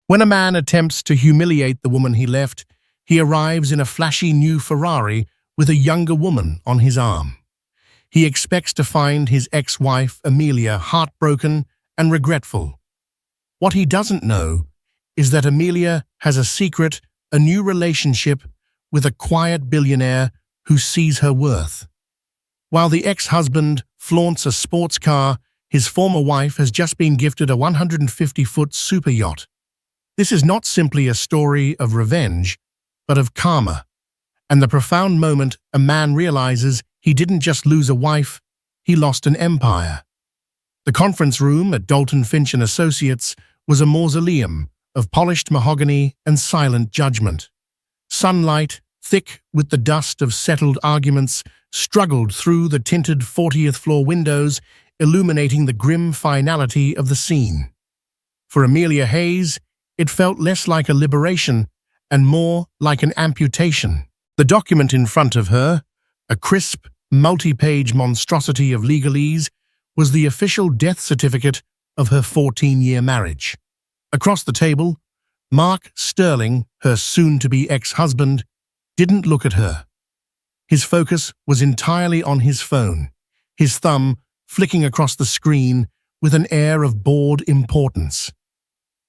When a man attempts to humiliate the woman he left, he arrives in a flashy new Ferrari with a younger woman on his arm. He expects to find his ex-wife, Amelia, heartbroken and regretful. What he doesn't know is that Amelia has a secret, a new relationship with a quiet billionaire who sees her worth. While the ex-husband flaunts a sports car, his former wife has just been gifted a 150-foot super yacht. This is not simply a story of revenge, but of karma, and the profound moment a man realizes he didn't just lose a wife, he lost an empire. The conference room at Dalton Finch & Associates was a mausoleum of polished mahogany and silent judgment. Sunlight, thick with the dust of settled arguments, struggled through the tinted 40th floor windows, illuminating the grim finality of the scene. For Amelia Hayes, it felt less like a liberation and more like an amputation. The document in front of her, a crisp, multi-page monstrosity of legalese, was the official death certificate of her 14-year marriage. Across the table, Mark Sterling, her soon-to-be ex-husband, didn't look at her. His focus was entirely on his phone, his thumb flicking across the screen with an air of bored importance.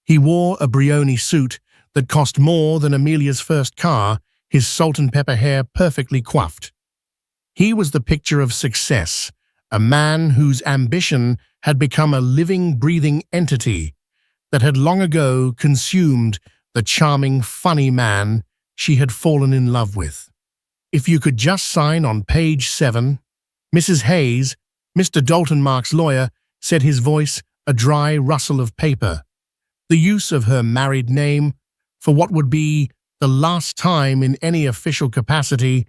He wore a Brioni suit that cost more than Amelia's first car, his salt and pepper hair perfectly coiffed. He was the picture of success, a man whose ambition had become a living, breathing entity that had long ago consumed the charming, funny man she had fallen in love with. If you could just sign on page 7, Mrs. Hayes, Mr. Dalton Mark's lawyer, said, his voice a dry rustle of paper. The use of her married name for what would be the last time in any official capacity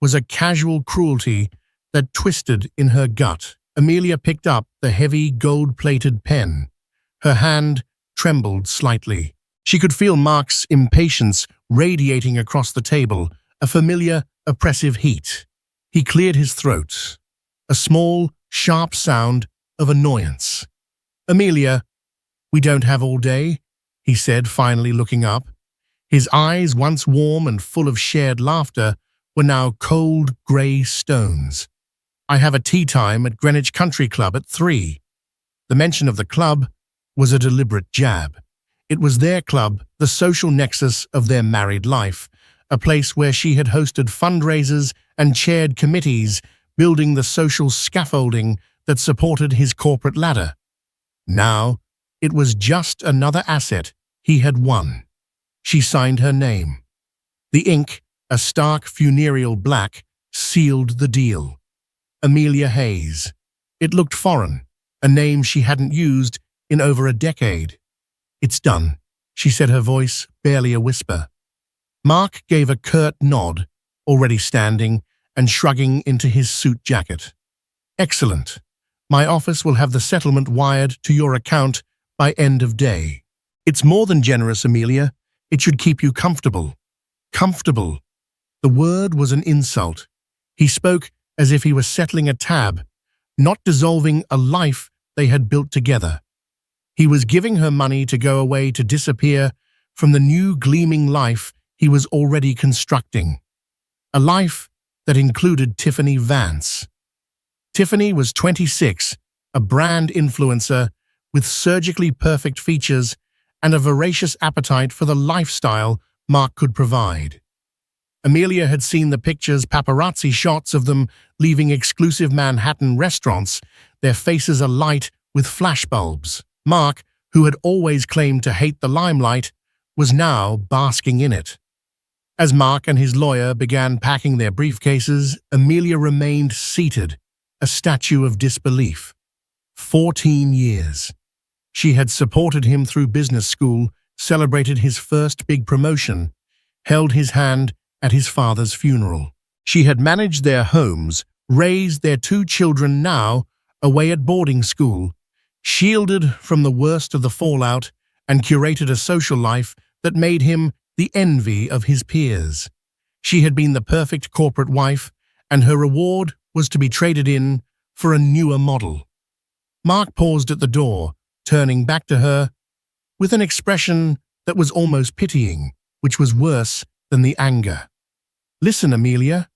was a casual cruelty that twisted in her gut. Amelia picked up the heavy gold-plated pen. Her hand trembled slightly. She could feel Mark's impatience radiating across the table, a familiar, oppressive heat. He cleared his throat, a small, sharp sound of annoyance. "Amelia, we don't have all day," he said, finally looking up. His eyes, once warm and full of shared laughter, were now cold, grey stones. "I have a tea time at Greenwich Country Club at 3. The mention of the club was a deliberate jab. It was their club, the social nexus of their married life, a place where she had hosted fundraisers and chaired committees, building the social scaffolding that supported his corporate ladder. Now, it was just another asset he had won. She signed her name. The ink, a stark funereal black, sealed the deal. Amelia Hayes. It looked foreign, a name she hadn't used in over a decade. "It's done," she said, her voice barely a whisper. Mark gave a curt nod, already standing and shrugging into his suit jacket. "Excellent. My office will have the settlement wired to your account by end of day." "It's more than generous, Amelia. It should keep you comfortable." Comfortable. The word was an insult. He spoke as if he was settling a tab, not dissolving a life they had built together. He was giving her money to go away, to disappear from the new gleaming life he was already constructing. A life that included Tiffany Vance. Tiffany was 26, a brand influencer with surgically perfect features and a voracious appetite for the lifestyle Mark could provide. Amelia had seen the pictures, paparazzi shots of them leaving exclusive Manhattan restaurants, their faces alight with flashbulbs. Mark, who had always claimed to hate the limelight, was now basking in it. As Mark and his lawyer began packing their briefcases, Amelia remained seated, a statue of disbelief. 14 years. She had supported him through business school, celebrated his first big promotion, held his hand at his father's funeral. She had managed their homes, raised their 2 children now away at boarding school, shielded from the worst of the fallout, and curated a social life that made him the envy of his peers. She had been the perfect corporate wife, and her reward was to be traded in for a newer model. Mark paused at the door, turning back to her with an expression that was almost pitying, which was worse than the anger. "Listen, Amelia,"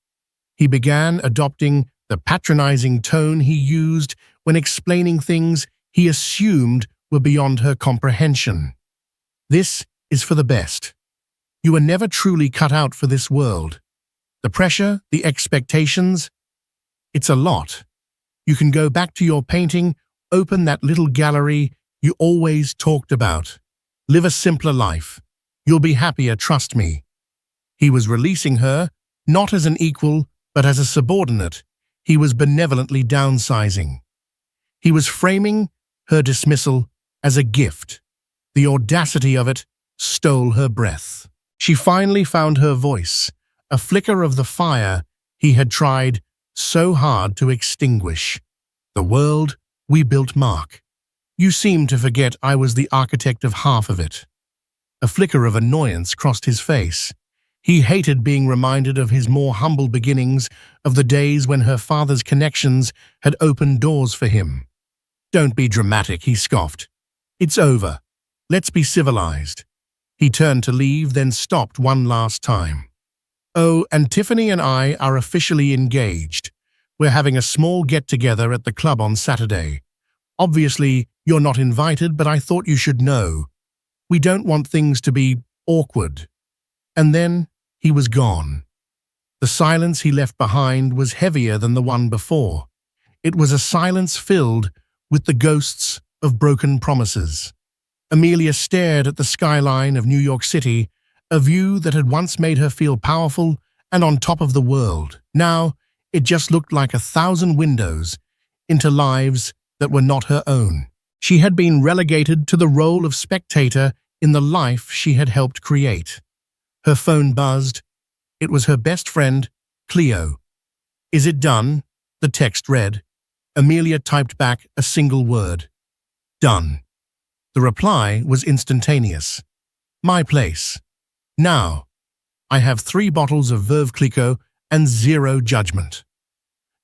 he began, adopting the patronizing tone he used when explaining things he assumed were beyond her comprehension. "This is for the best. You were never truly cut out for this world. The pressure, the expectations, it's a lot. You can go back to your painting, open that little gallery you always talked about. Live a simpler life. You'll be happier, trust me." He was releasing her, not as an equal, but as a subordinate. He was benevolently downsizing. He was framing her dismissal as a gift. The audacity of it stole her breath. She finally found her voice, a flicker of the fire he had tried so hard to extinguish. "The world we built, Mark. You seem to forget I was the architect of half of it." A flicker of annoyance crossed his face. He hated being reminded of his more humble beginnings, of the days when her father's connections had opened doors for him. "Don't be dramatic," he scoffed. "It's over. Let's be civilized." He turned to leave, then stopped one last time. "Oh, and Tiffany and I are officially engaged. We're having a small get-together at the club on Saturday. Obviously, you're not invited, but I thought you should know. We don't want things to be awkward." And then he was gone. The silence he left behind was heavier than the one before. It was a silence filled with the ghosts of broken promises. Amelia stared at the skyline of New York City, a view that had once made her feel powerful and on top of the world. Now, it just looked like 1,000 windows into lives that were not her own. She had been relegated to the role of spectator in the life she had helped create. Her phone buzzed. It was her best friend, Cleo. "Is it done?" the text read. Amelia typed back a single word. "Done." The reply was instantaneous. "My place. Now. I have 3 bottles of Veuve Clicquot and 0 judgment."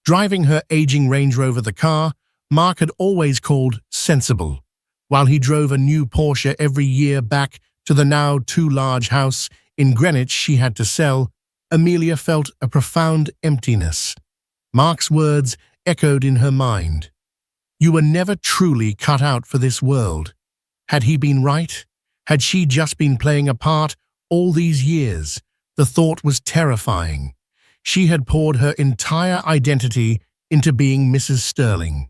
Driving her aging Range Rover, the car Mark had always called sensible, while he drove a new Porsche every year back to the now too large house in Greenwich she had to sell, Amelia felt a profound emptiness. Mark's words echoed in her mind. You were never truly cut out for this world. Had he been right? Had she just been playing a part all these years? The thought was terrifying. She had poured her entire identity into being Mrs. Sterling.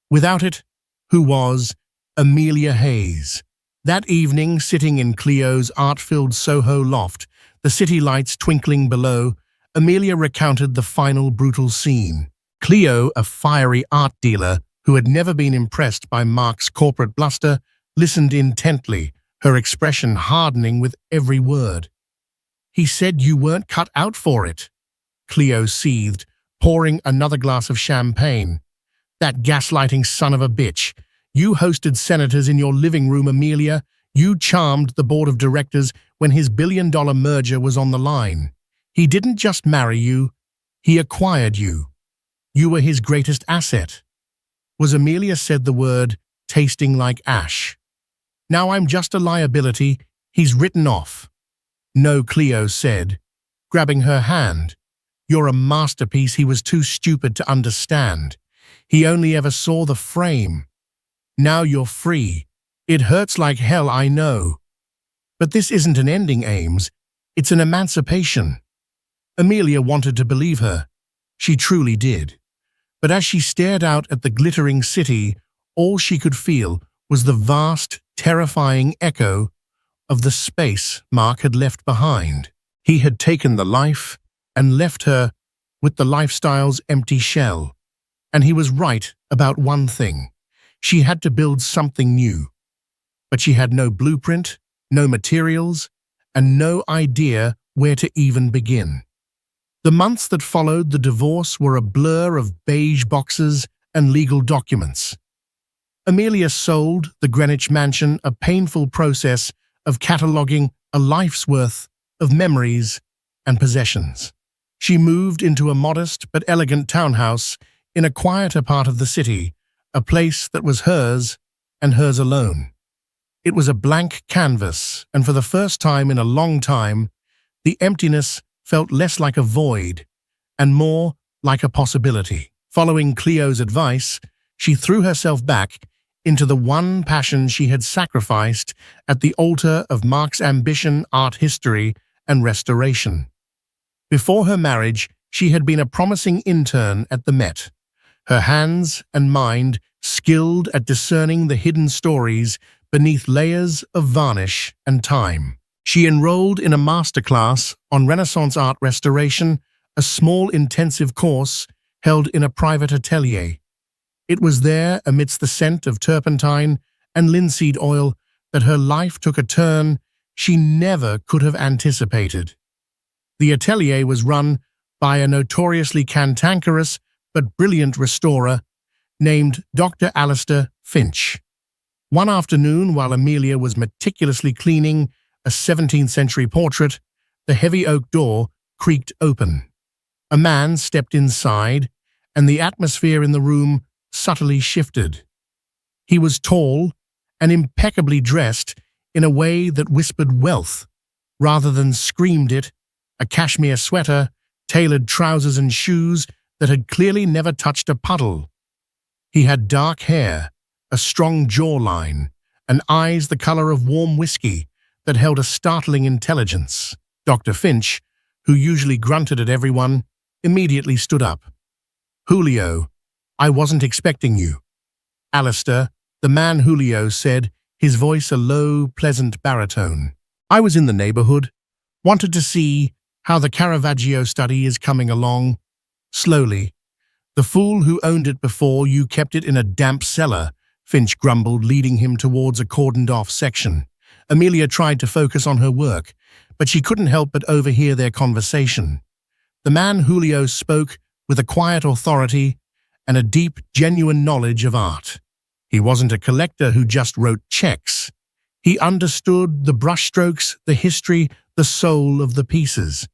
Without it, who was Amelia Hayes? That evening, sitting in Cleo's art-filled Soho loft, the city lights twinkling below, Amelia recounted the final brutal scene. Cleo, a fiery art dealer who had never been impressed by Mark's corporate bluster, listened intently, her expression hardening with every word. "He said you weren't cut out for it," Cleo seethed, pouring another glass of champagne. "That gaslighting son of a bitch. You hosted senators in your living room, Amelia. You charmed the board of directors when his billion-dollar merger was on the line. He didn't just marry you, he acquired you. You were his greatest asset." Was Amelia said the word, tasting like ash. "Now I'm just a liability, he's written off." "No," Cleo said, grabbing her hand. "You're a masterpiece he was too stupid to understand. He only ever saw the frame. Now you're free. It hurts like hell, I know. But this isn't an ending, Ames. It's an emancipation." Amelia wanted to believe her. She truly did. But as she stared out at the glittering city, all she could feel was the vast, terrifying echo of the space Mark had left behind. He had taken the life and left her with the lifestyle's empty shell. And he was right about one thing. She had to build something new. But she had no blueprint, no materials, and no idea where to even begin. The months that followed the divorce were a blur of beige boxes and legal documents. Amelia sold the Greenwich mansion, a painful process of cataloguing a life's worth of memories and possessions. She moved into a modest but elegant townhouse in a quieter part of the city, a place that was hers and hers alone. It was a blank canvas, and for the first time in a long time, the emptiness felt less like a void and more like a possibility. Following Cleo's advice, she threw herself back into the one passion she had sacrificed at the altar of Mark's ambition, art history, and restoration. Before her marriage, she had been a promising intern at the Met, her hands and mind skilled at discerning the hidden stories beneath layers of varnish and time. She enrolled in a masterclass on Renaissance art restoration, a small intensive course held in a private atelier. It was there, amidst the scent of turpentine and linseed oil, that her life took a turn she never could have anticipated. The atelier was run by a notoriously cantankerous but brilliant restorer named Dr. Alistair Finch. One afternoon, while Amelia was meticulously cleaning a 17th-century portrait, the heavy oak door creaked open. A man stepped inside, and the atmosphere in the room subtly shifted. He was tall and impeccably dressed in a way that whispered wealth rather than screamed it, a cashmere sweater, tailored trousers and shoes that had clearly never touched a puddle. He had dark hair, a strong jawline, and eyes the color of warm whiskey that held a startling intelligence. Dr. Finch, who usually grunted at everyone, immediately stood up. "Julio, I wasn't expecting you." Alistair, the man Julio, said, his voice a low, pleasant baritone. "I was in the neighborhood, wanted to see how the Caravaggio study is coming along." Slowly. "The fool who owned it before you kept it in a damp cellar," Finch grumbled, leading him towards a cordoned-off section. Amelia tried to focus on her work, but she couldn't help but overhear their conversation. The man Julio spoke with a quiet authority and a deep, genuine knowledge of art. He wasn't a collector who just wrote checks. He understood the brushstrokes, the history, the soul of the pieces.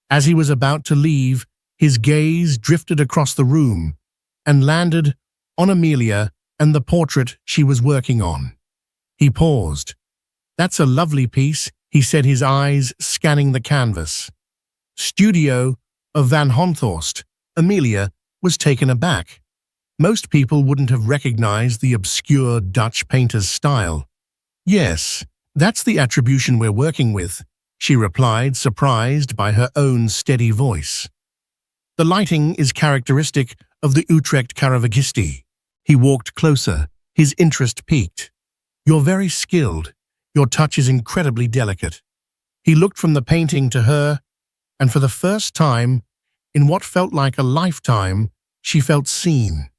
As he was about to leave, his gaze drifted across the room and landed on Amelia and the portrait she was working on. He paused. "That's a lovely piece," he said, his eyes scanning the canvas. "Studio of Van Honthorst." Amelia was taken aback. Most people wouldn't have recognized the obscure Dutch painter's style. "Yes, that's the attribution we're working with," she replied, surprised by her own steady voice. "The lighting is characteristic of the Utrecht Caravaggiste." He walked closer, his interest piqued. "You're very skilled. Your touch is incredibly delicate." He looked from the painting to her, and for the first time, in what felt like a lifetime, she felt seen.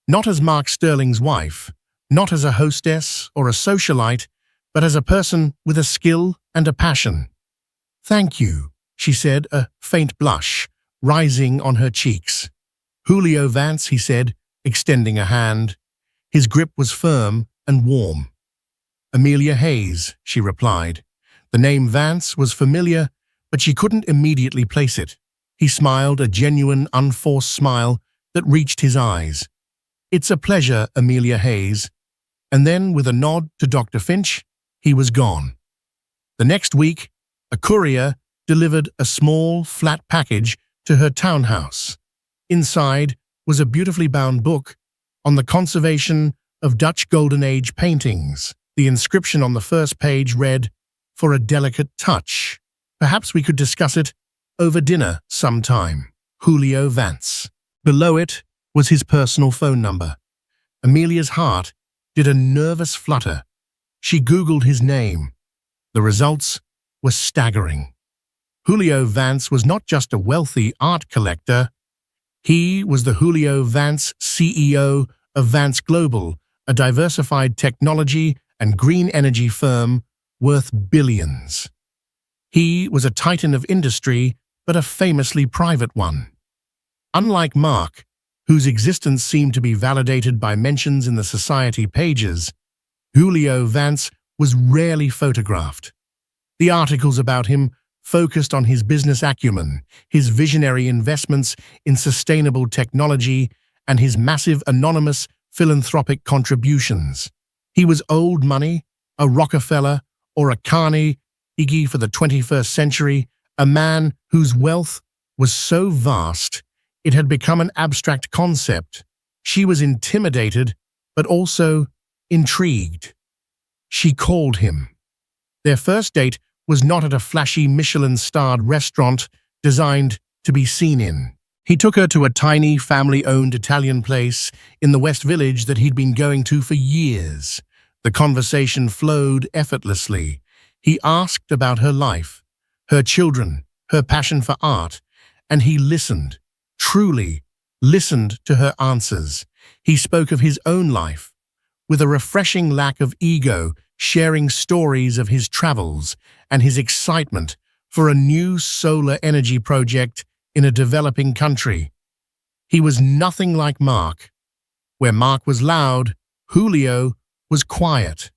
Not as Mark Sterling's wife, not as a hostess or a socialite, but as a person with a skill and a passion. "Thank you," she said, a faint blush rising on her cheeks. "Julio Vance," he said, extending a hand. His grip was firm and warm. "Amelia Hayes," she replied. The name Vance was familiar, but she couldn't immediately place it. He smiled, a genuine, unforced smile that reached his eyes. "It's a pleasure, Amelia Hayes." And then, with a nod to Dr. Finch, he was gone. The next week, a courier delivered a small, flat package to her townhouse. Inside was a beautifully bound book on the conservation of Dutch Golden Age paintings. The inscription on the first page read, "For a delicate touch. Perhaps we could discuss it over dinner sometime. Julio Vance." Below it was his personal phone number. Amelia's heart did a nervous flutter. She Googled his name. The results were staggering. Julio Vance was not just a wealthy art collector. He was the Julio Vance, CEO of Vance Global, a diversified technology and green energy firm worth billions. He was a titan of industry, but a famously private one. Unlike Mark, whose existence seemed to be validated by mentions in the society pages, Julio Vance was rarely photographed. The articles about him focused on his business acumen, his visionary investments in sustainable technology, and his massive anonymous philanthropic contributions. He was old money, a Rockefeller, or a Carnegie for the 21st century, a man whose wealth was so vast it had become an abstract concept. She was intimidated, but also intrigued. She called him. Their first date was not at a flashy Michelin-starred restaurant designed to be seen in. He took her to a tiny, family-owned Italian place in the West Village that he'd been going to for years. The conversation flowed effortlessly. He asked about her life, her children, her passion for art, and he listened, truly listened to her answers. He spoke of his own life, with a refreshing lack of ego, sharing stories of his travels and his excitement for a new solar energy project in a developing country. He was nothing like Mark. Where Mark was loud, Julio was quiet.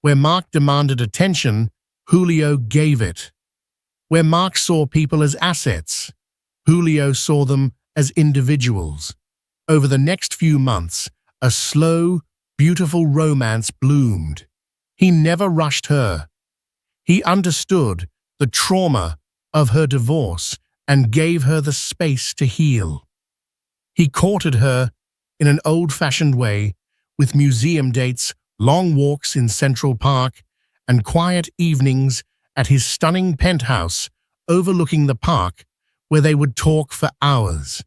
Where Mark demanded attention, Julio gave it. Where Mark saw people as assets, Julio saw them as individuals. Over the next few months, a slow, beautiful romance bloomed. He never rushed her. He understood the trauma of her divorce and gave her the space to heal. He courted her in an old-fashioned way, with museum dates, long walks in Central Park, and quiet evenings at his stunning penthouse overlooking the park where they would talk for hours.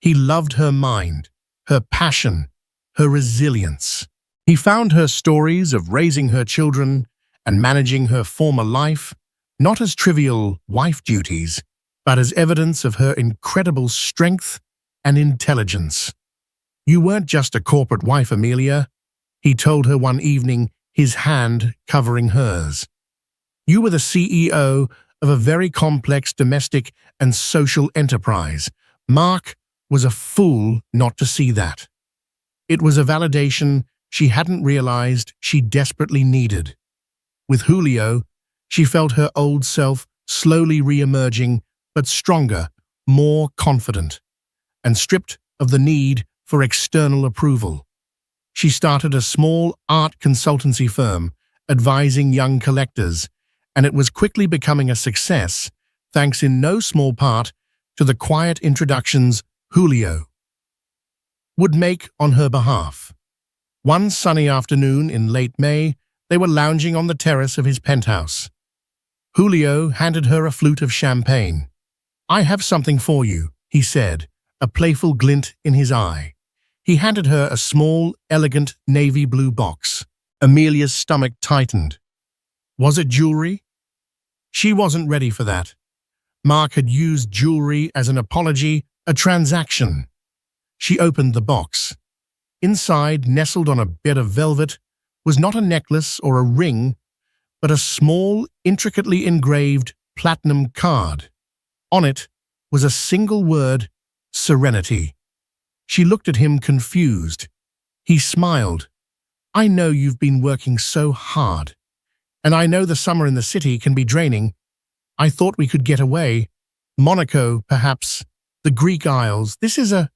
He loved her mind, her passion, her resilience. He found her stories of raising her children and managing her former life not as trivial wife duties, but as evidence of her incredible strength and intelligence. "You weren't just a corporate wife, Amelia," he told her one evening, his hand covering hers. "You were the CEO of a very complex domestic and social enterprise." Mark was a fool not to see that. It was a validation she hadn't realized she desperately needed. With Julio, she felt her old self slowly re-emerging, but stronger, more confident, and stripped of the need for external approval. She started a small art consultancy firm, advising young collectors, and it was quickly becoming a success, thanks in no small part to the quiet introductions Julio would make on her behalf. One sunny afternoon in late May, they were lounging on the terrace of his penthouse. Julio handed her a flute of champagne. "I have something for you," he said, a playful glint in his eye. He handed her a small, elegant navy blue box. Amelia's stomach tightened. Was it jewelry? She wasn't ready for that. Mark had used jewelry as an apology, a transaction. She opened the box. Inside, nestled on a bed of velvet, was not a necklace or a ring, but a small, intricately engraved platinum card. On it was a single word, serenity. She looked at him confused. He smiled. "I know you've been working so hard, and I know the summer in the city can be draining. I thought we could get away. Monaco, perhaps, the Greek Isles. This is a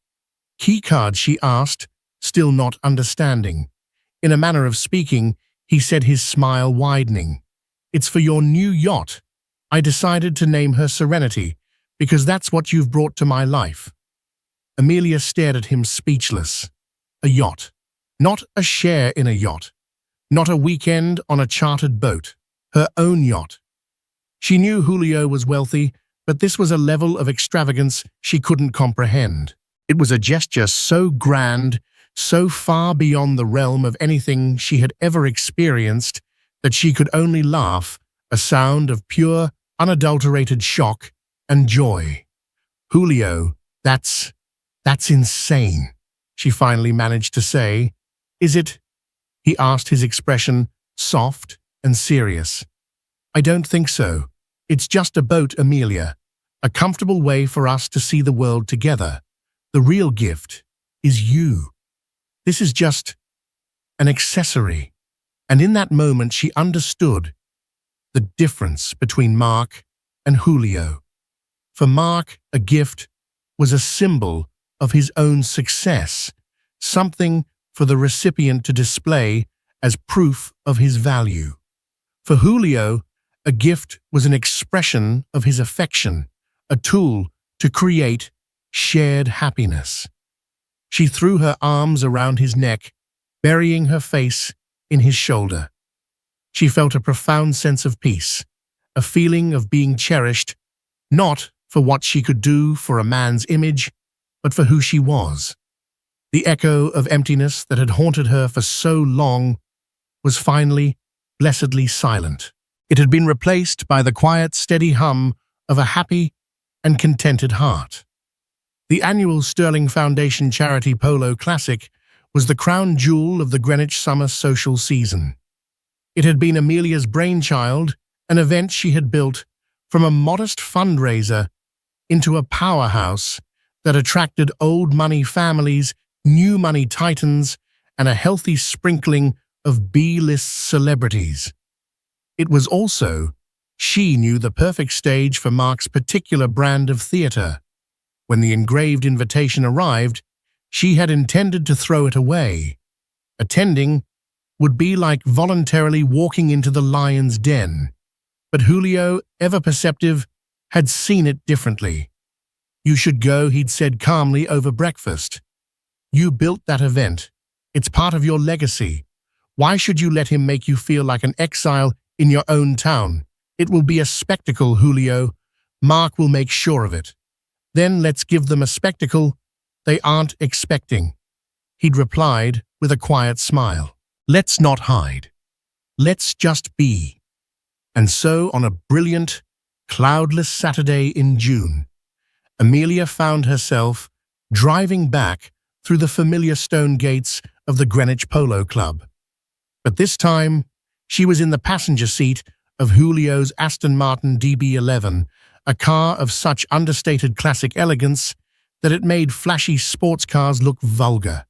key card," she asked, still not understanding. In a manner of speaking, he said, his smile widening. "It's for your new yacht. I decided to name her Serenity, because that's what you've brought to my life." Amelia stared at him speechless. A yacht. Not a share in a yacht. Not a weekend on a chartered boat. Her own yacht. She knew Julio was wealthy, but this was a level of extravagance she couldn't comprehend. It was a gesture so grand, so far beyond the realm of anything she had ever experienced, that she could only laugh, a sound of pure, unadulterated shock and joy. "Julio, that's insane," she finally managed to say. "Is it?" he asked, his expression soft and serious. "I don't think so. It's just a boat, Amelia. A comfortable way for us to see the world together. The real gift is you. This is just an accessory." And in that moment she understood the difference between Mark and Julio. For Mark, a gift was a symbol of his own success, something for the recipient to display as proof of his value. For Julio, a gift was an expression of his affection, a tool to create shared happiness. She threw her arms around his neck, burying her face in his shoulder. She felt a profound sense of peace, a feeling of being cherished, not for what she could do for a man's image, but for who she was. The echo of emptiness that had haunted her for so long was finally, blessedly silent. It had been replaced by the quiet, steady hum of a happy and contented heart. The annual Sterling Foundation Charity Polo Classic was the crown jewel of the Greenwich summer social season. It had been Amelia's brainchild, an event she had built from a modest fundraiser into a powerhouse that attracted old money families, new money titans, and a healthy sprinkling of B-list celebrities. It was also, she knew, the perfect stage for Mark's particular brand of theater. When the engraved invitation arrived, she had intended to throw it away. Attending would be like voluntarily walking into the lion's den. But Julio, ever perceptive, had seen it differently. "You should go," he'd said calmly over breakfast. "You built that event. It's part of your legacy. Why should you let him make you feel like an exile in your own town? It will be a spectacle, Julio. Mark will make sure of it. Then let's give them a spectacle they aren't expecting," he'd replied with a quiet smile. "Let's not hide. Let's just be." And so, on a brilliant, cloudless Saturday in June, Amelia found herself driving back through the familiar stone gates of the Greenwich Polo Club. But this time, she was in the passenger seat of Julio's Aston Martin DB11, a car of such understated classic elegance that it made flashy sports cars look vulgar.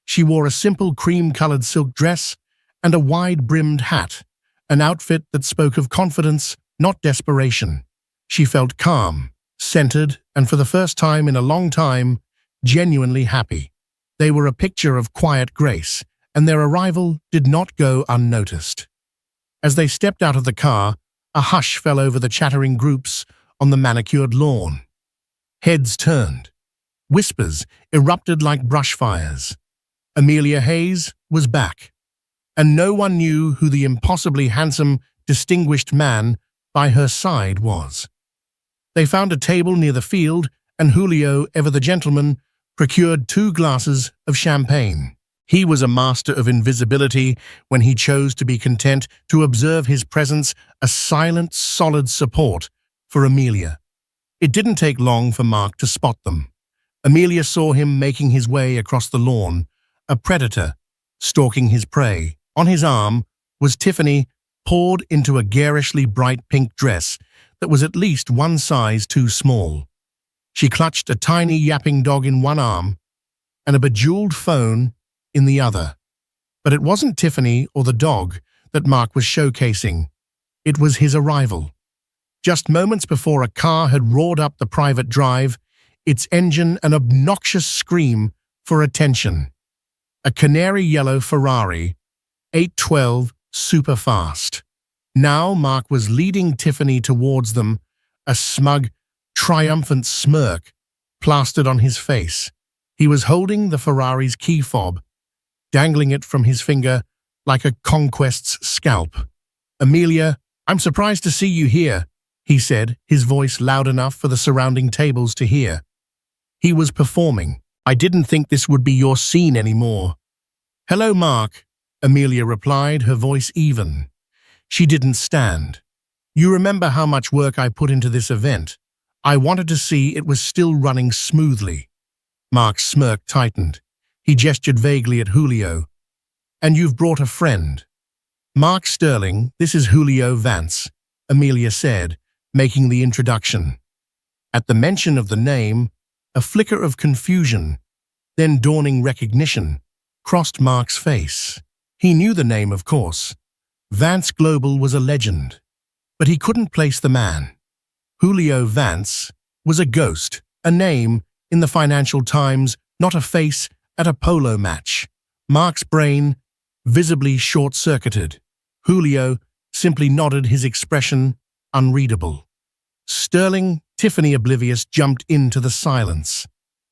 She wore a simple cream-colored silk dress and a wide-brimmed hat, an outfit that spoke of confidence, not desperation. She felt calm, centered, and for the first time in a long time, genuinely happy. They were a picture of quiet grace, and their arrival did not go unnoticed. As they stepped out of the car, a hush fell over the chattering groups on the manicured lawn. Heads turned. Whispers erupted like brush fires. Amelia Hayes was back, and no one knew who the impossibly handsome, distinguished man by her side was. They found a table near the field, and Julio, ever the gentleman, procured 2 glasses of champagne. He was a master of invisibility when he chose to be content to observe his presence, a silent, solid support for Amelia. It didn't take long for Mark to spot them. Amelia saw him making his way across the lawn, a predator stalking his prey. On his arm was Tiffany, poured into a garishly bright pink dress that was at least 1 size too small. She clutched a tiny yapping dog in one arm and a bejeweled phone in the other. But it wasn't Tiffany or the dog that Mark was showcasing. It was his arrival. Just moments before, a car had roared up the private drive, its engine an obnoxious scream for attention. A canary-yellow Ferrari, 812, super fast. Now Mark was leading Tiffany towards them, a smug, triumphant smirk plastered on his face. He was holding the Ferrari's key fob, dangling it from his finger like a conquest's scalp. "Amelia, I'm surprised to see you here," he said, his voice loud enough for the surrounding tables to hear. He was performing. "I didn't think this would be your scene anymore." "Hello, Mark," Amelia replied, her voice even. She didn't stand. "You remember how much work I put into this event. I wanted to see it was still running smoothly." Mark's smirk tightened. He gestured vaguely at Julio. "And you've brought a friend." "Mark Sterling, this is Julio Vance," Amelia said, making the introduction. At the mention of the name, a flicker of confusion, then dawning recognition, crossed Mark's face. He knew the name, of course. Vance Global was a legend, but he couldn't place the man. Julio Vance was a ghost, a name in the Financial Times, not a face at a polo match. Mark's brain visibly short-circuited. Julio simply nodded, his expression unreadable. Sterling, Tiffany oblivious, jumped into the silence.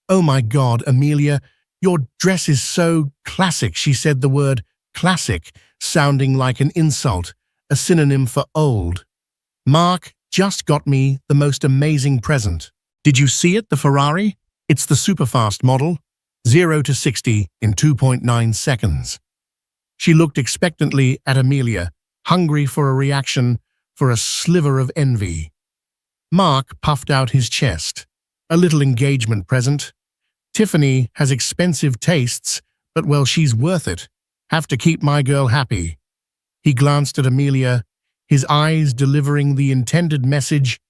"Oh my God, Amelia, your dress is so classic," she said, the word classic sounding like an insult, a synonym for old. "Mark just got me the most amazing present. Did you see it, the Ferrari? It's the superfast model, 0 to 60 in 2.9 seconds. She looked expectantly at Amelia, hungry for a reaction, for a sliver of envy. Mark puffed out his chest. "A little engagement present. Tiffany has expensive tastes, but well, she's worth it. Have to keep my girl happy." He glanced at Amelia, his eyes delivering the intended message.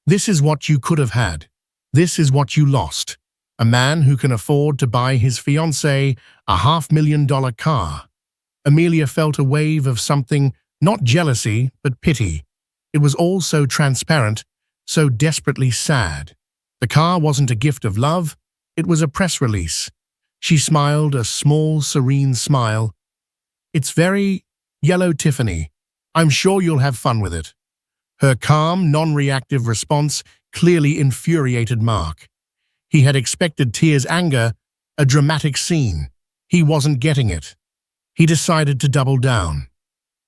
"This is what you could have had. This is what you lost. A man who can afford to buy his fiancée a $500,000 car." Amelia felt a wave of something, not jealousy, but pity. It was all so transparent, so desperately sad. The car wasn't a gift of love, it was a press release. She smiled, a small, serene smile. "It's very yellow, Tiffany. I'm sure you'll have fun with it." Her calm, non-reactive response clearly infuriated Mark. He had expected tears, anger, a dramatic scene. He wasn't getting it. He decided to double down.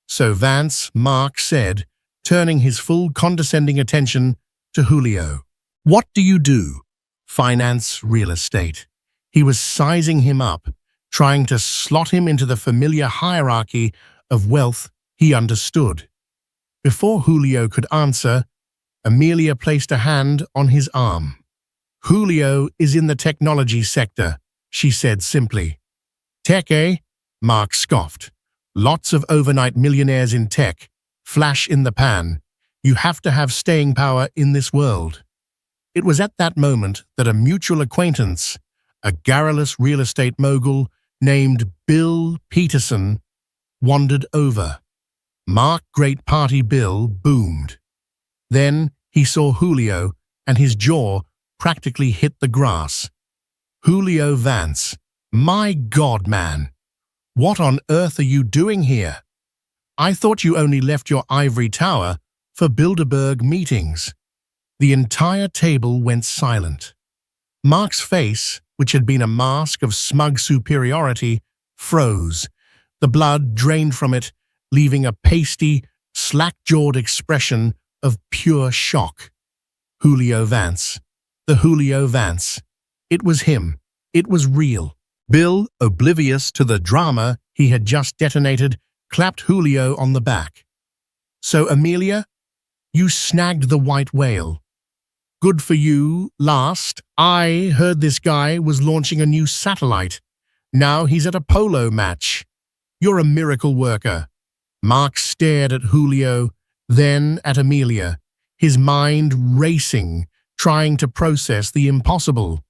"So Vance," Mark said, turning his full condescending attention to Julio. "What do you do?" "Finance, real estate." He was sizing him up, trying to slot him into the familiar hierarchy of wealth he understood. Before Julio could answer, Amelia placed a hand on his arm. "Julio is in the technology sector," she said simply. "Tech, eh?" Mark scoffed. "Lots of overnight millionaires in tech, flash in the pan. You have to have staying power in this world." It was at that moment that a mutual acquaintance, a garrulous real estate mogul named Bill Peterson, wandered over. Mark Great Party Bill boomed. Then he saw Julio, and his jaw practically hit the grass. "Julio Vance, my God, man! What on earth are you doing here? I thought you only left your ivory tower for Bilderberg meetings." The entire table went silent. Mark's face, which had been a mask of smug superiority, froze. The blood drained from it, leaving a pasty, slack-jawed expression of pure shock. Julio Vance. The Julio Vance. It was him. It was real. Bill, oblivious to the drama he had just detonated, clapped Julio on the back. "So, Amelia, you snagged the white whale. Good for you. Last I heard, this guy was launching a new satellite. Now he's at a polo match. You're a miracle worker." Mark stared at Julio, then at Amelia, his mind racing, trying to process the impossible.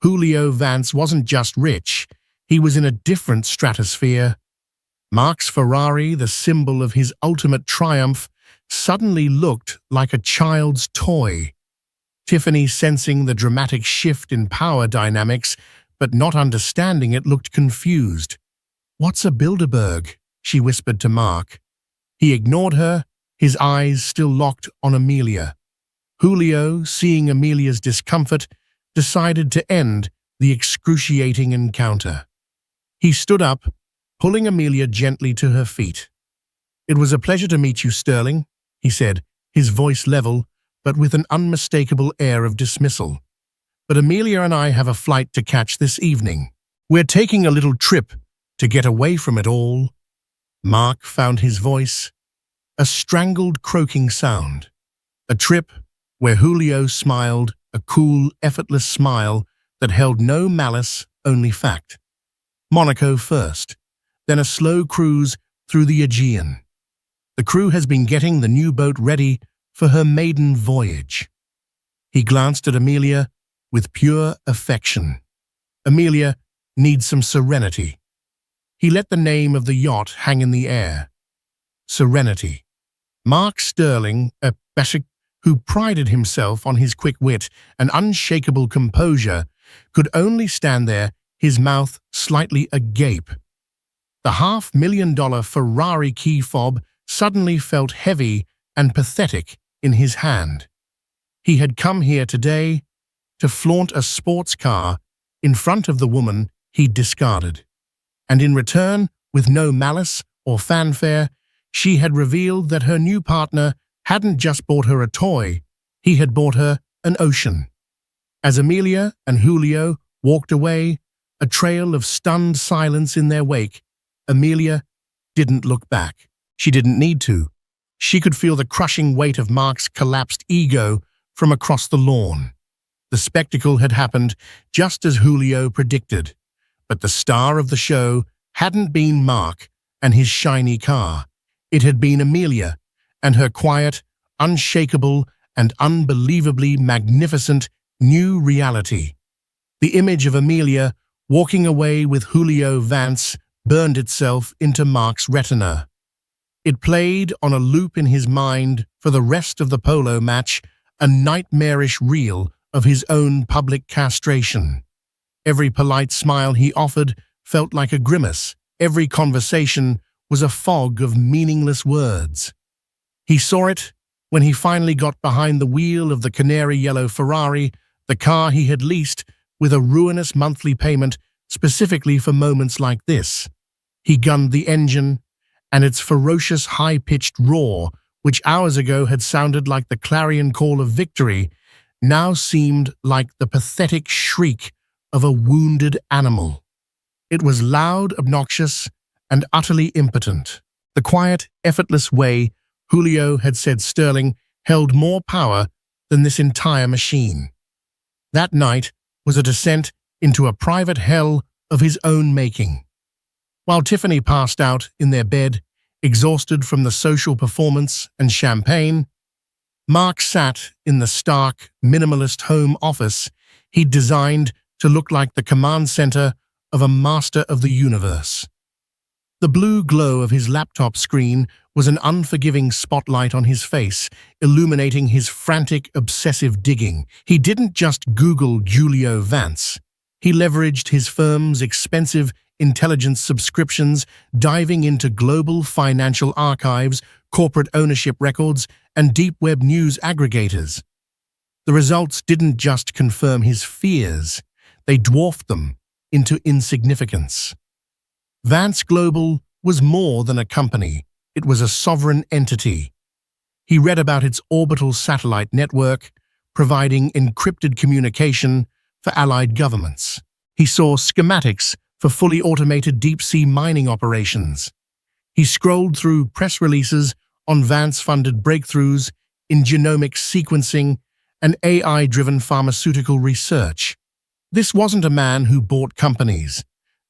Julio Vance wasn't just rich, he was in a different stratosphere. Mark's Ferrari, the symbol of his ultimate triumph, suddenly looked like a child's toy. Tiffany, sensing the dramatic shift in power dynamics, but not understanding it, looked confused. "What's a Bilderberg?" she whispered to Mark. He ignored her, his eyes still locked on Amelia. Julio, seeing Amelia's discomfort, decided to end the excruciating encounter. He stood up, pulling Amelia gently to her feet. "It was a pleasure to meet you, Sterling," he said, his voice level, but with an unmistakable air of dismissal. "But Amelia and I have a flight to catch this evening. We're taking a little trip to get away from it all." Mark found his voice, a strangled croaking sound. A trip where Julio smiled, a cool, effortless smile that held no malice, only fact. Monaco first, then a slow cruise through the Aegean. The crew has been getting the new boat ready for her maiden voyage. He glanced at Amelia with pure affection. "Amelia needs some serenity." He let the name of the yacht hang in the air. Serenity. Mark Sterling, a basic who prided himself on his quick wit and unshakable composure, could only stand there, his mouth slightly agape. The $500,000 Ferrari key fob suddenly felt heavy and pathetic in his hand. He had come here today to flaunt a sports car in front of the woman he'd discarded. And in return, with no malice or fanfare, she had revealed that her new partner hadn't just bought her a toy, he had bought her an ocean. As Amelia and Julio walked away, a trail of stunned silence in their wake, Amelia didn't look back. She didn't need to. She could feel the crushing weight of Mark's collapsed ego from across the lawn. The spectacle had happened just as Julio predicted, but the star of the show hadn't been Mark and his shiny car. It had been Amelia and her quiet, unshakable, and unbelievably magnificent new reality. The image of Amelia walking away with Julio Vance burned itself into Mark's retina. It played on a loop in his mind for the rest of the polo match, a nightmarish reel of his own public castration. Every polite smile he offered felt like a grimace. Every conversation was a fog of meaningless words. He saw it when he finally got behind the wheel of the canary yellow Ferrari, the car he had leased with a ruinous monthly payment specifically for moments like this. He gunned the engine, and its ferocious high-pitched roar, which hours ago had sounded like the clarion call of victory, now seemed like the pathetic shriek of a wounded animal. It was loud, obnoxious, and utterly impotent. The quiet, effortless way Julio had said Sterling held more power than this entire machine. That night was a descent into a private hell of his own making. While Tiffany passed out in their bed, exhausted from the social performance and champagne, Mark sat in the stark, minimalist home office he'd designed to look like the command center of a master of the universe. The blue glow of his laptop screen was an unforgiving spotlight on his face, illuminating his frantic, obsessive digging. He didn't just Google Julio Vance. He leveraged his firm's expensive intelligence subscriptions, diving into global financial archives, corporate ownership records, and deep web news aggregators. The results didn't just confirm his fears, they dwarfed them into insignificance. Vance Global was more than a company, it was a sovereign entity. He read about its orbital satellite network, providing encrypted communication for allied governments. He saw schematics for fully automated deep-sea mining operations. He scrolled through press releases on Vance-funded breakthroughs in genomic sequencing and AI-driven pharmaceutical research. This wasn't a man who bought companies.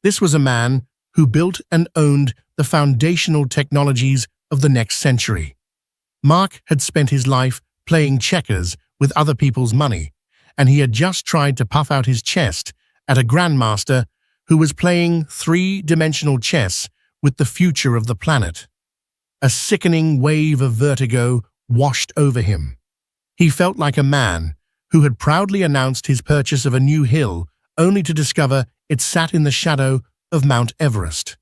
This was a man who built and owned the foundational technologies of the next century. Mark had spent his life playing checkers with other people's money, and he had just tried to puff out his chest at a grandmaster who was playing three-dimensional chess with the future of the planet. A sickening wave of vertigo washed over him. He felt like a man who had proudly announced his purchase of a new hill only to discover it sat in the shadow of Mount Everest.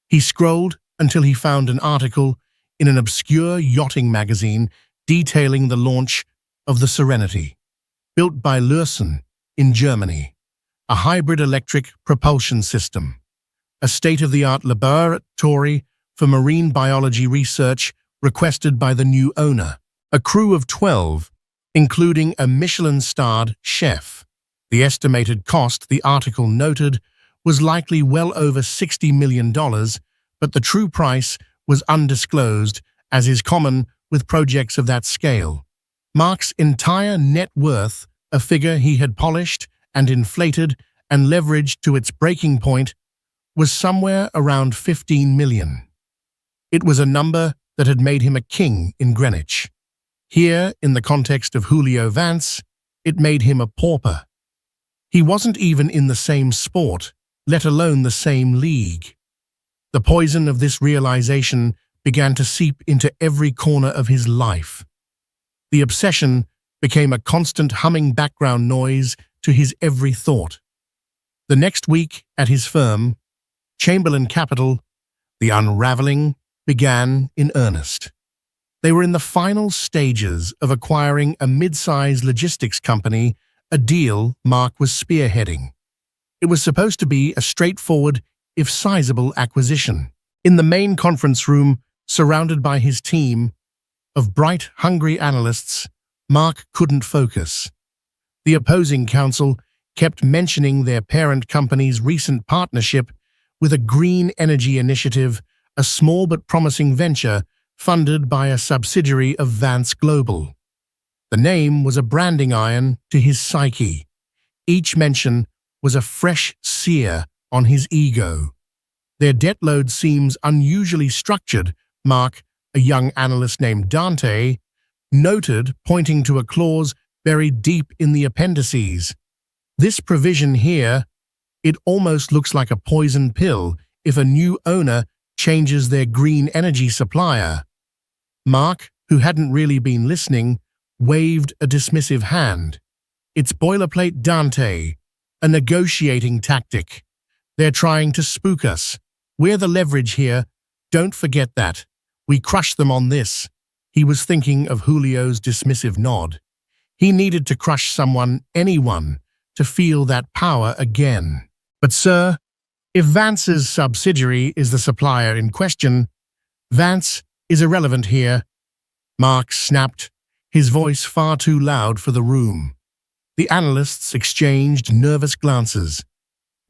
He scrolled until he found an article in an obscure yachting magazine detailing the launch of the Serenity, built by Lürsen in Germany, a hybrid electric propulsion system, a state-of-the-art laboratory for marine biology research requested by the new owner. A crew of 12, including a Michelin-starred chef. The estimated cost, the article noted, was likely well over $60 million, but the true price was undisclosed, as is common with projects of that scale. Mark's entire net worth, a figure he had polished and inflated and leveraged to its breaking point, was somewhere around 15 million. It was a number that had made him a king in Greenwich. Here, in the context of Julio Vance, it made him a pauper. He wasn't even in the same sport, let alone the same league. The poison of this realization began to seep into every corner of his life. The obsession became a constant humming background noise to his every thought. The next week, at his firm, Chamberlain Capital, The unraveling began in earnest. They were in the final stages of acquiring a mid-sized logistics company, a deal Mark was spearheading. It was supposed to be a straightforward, if sizable, acquisition. In the main conference room, surrounded by his team of bright, hungry analysts, Mark couldn't focus. The opposing counsel kept mentioning their parent company's recent partnership with a green energy initiative, a small but promising venture funded by a subsidiary of Vance Global. The name was a branding iron to his psyche. Each mention was a fresh sear on his ego. Their debt load seems unusually structured, Mark, a young analyst named Dante, noted, pointing to a clause buried deep in the appendices. This provision here, it almost looks like a poison pill if a new owner changes their green energy supplier. Mark, who hadn't really been listening, waved a dismissive hand. It's boilerplate, Dante, a negotiating tactic. They're trying to spook us. We're the leverage here. Don't forget that. We crush them on this. He was thinking of Julio's dismissive nod. He needed to crush someone, anyone, to feel that power again. But sir, if Vance's subsidiary is the supplier in question, Vance is irrelevant here. Mark snapped, his voice far too loud for the room. The analysts exchanged nervous glances.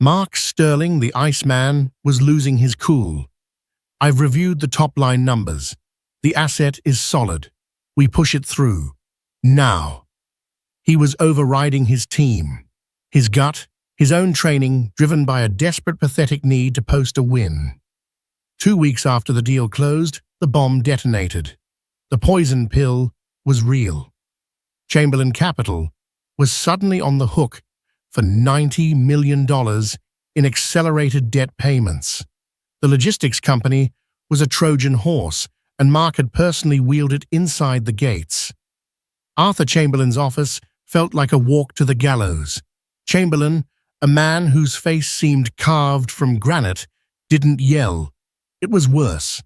Mark Sterling, the Iceman, was losing his cool. I've reviewed the top-line numbers. The asset is solid. We push it through. Now. He was overriding his team. His gut, his own training, driven by a desperate, pathetic need to post a win. 2 weeks after the deal closed, the bomb detonated. The poison pill was real. Chamberlain Capital was suddenly on the hook for $90 million in accelerated debt payments. The logistics company was a Trojan horse, and Mark had personally wheeled it inside the gates. Arthur Chamberlain's office felt like a walk to the gallows. Chamberlain, a man whose face seemed carved from granite, didn't yell. It was worse.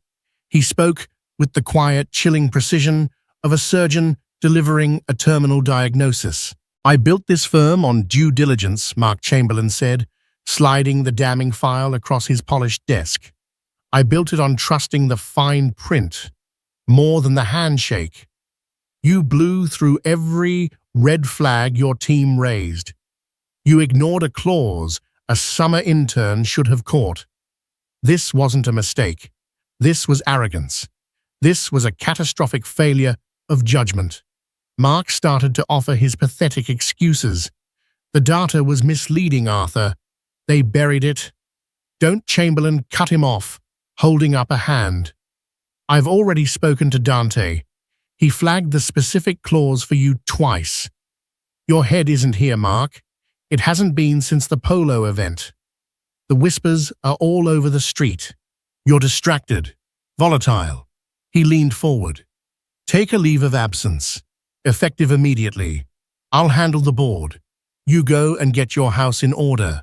He spoke with the quiet, chilling precision of a surgeon delivering a terminal diagnosis. I built this firm on due diligence, Mark Chamberlain said, sliding the damning file across his polished desk. I built it on trusting the fine print, more than the handshake. You blew through every red flag your team raised. You ignored a clause a summer intern should have caught. This wasn't a mistake. This was arrogance. This was a catastrophic failure of judgment. Mark started to offer his pathetic excuses. The data was misleading, Arthur. They buried it. Don't, Chamberlain cut him off, holding up a hand. I've already spoken to Dante. He flagged the specific clause for you twice. Your head isn't here, Mark. It hasn't been since the polo event. The whispers are all over the street. You're distracted, volatile. He leaned forward. Take a leave of absence. Effective immediately. I'll handle the board. You go and get your house in order.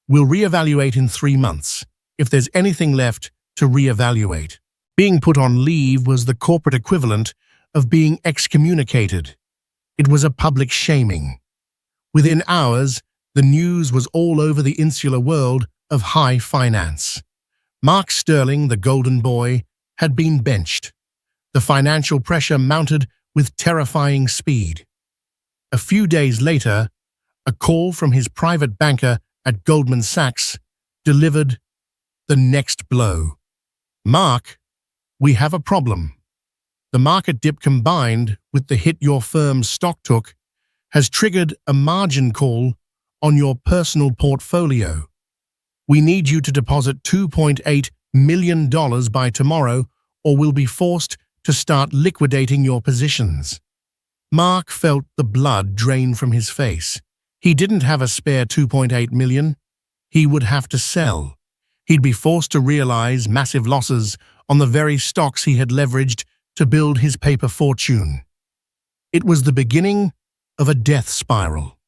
We'll reevaluate in 3 months, if there's anything left to reevaluate. Being put on leave was the corporate equivalent of being excommunicated. It was a public shaming. Within hours, the news was all over the insular world of high finance. Mark Sterling, the golden boy, had been benched. The financial pressure mounted with terrifying speed. A few days later, a call from his private banker at Goldman Sachs delivered the next blow. Mark, we have a problem. The market dip combined with the hit your firm's stock took has triggered a margin call on your personal portfolio. We need you to deposit $2.8 million by tomorrow, or we'll be forced to start liquidating your positions. Mark felt the blood drain from his face. He didn't have a spare $2.8 million. He would have to sell. He'd be forced to realize massive losses on the very stocks he had leveraged to build his paper fortune. It was the beginning of a death spiral.